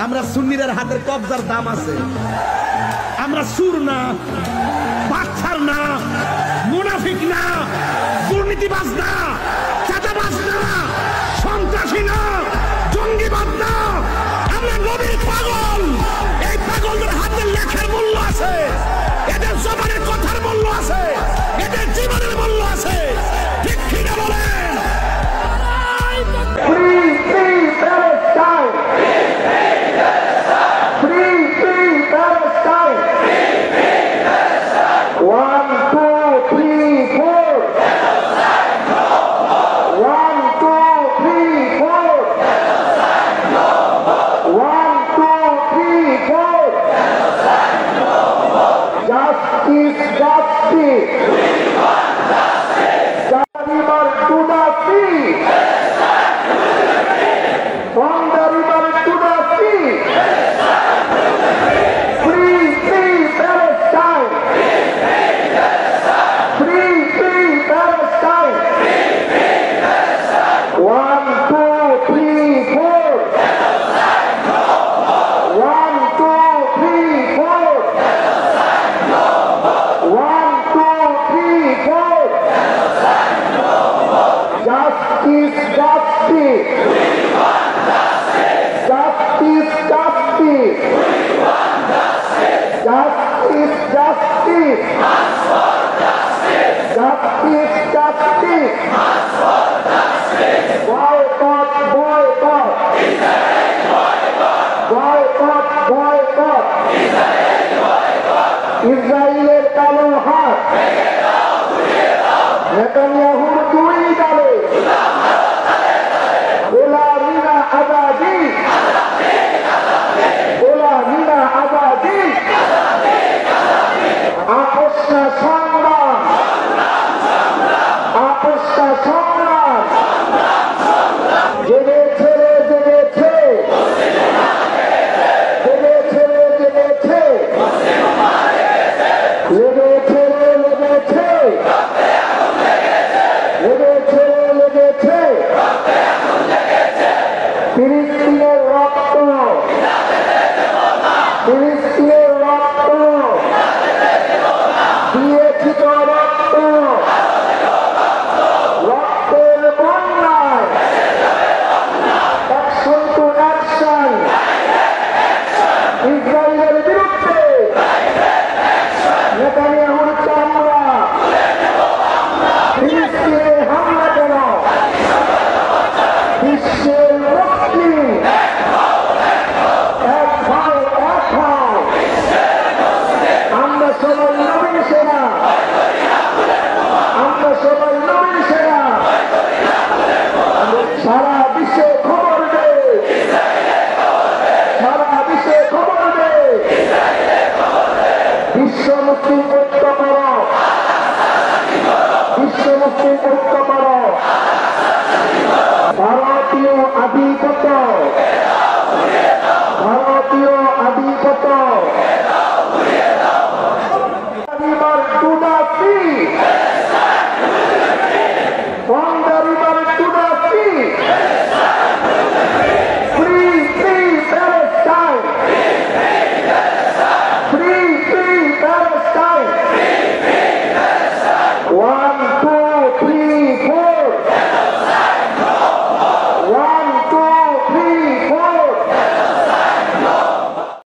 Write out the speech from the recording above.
আমরা সুন্নিদের হাতের কবজার দাম আছে। আমরা সুর না, বাচ্চার না, মুনাফিক না, দুর্নীতিবাজ না, চাঁদাবাজ না, সন্ত্রাসী না, জঙ্গিবাদ না। আমরা নবীর পাগল। এই পাগলদের হাতের লেখার মূল্য আছে, এদের জবানের কথার মূল্য আছে, এদের জীবনের মূল্য আছে। ঠিক কিনা বলেন? Justice.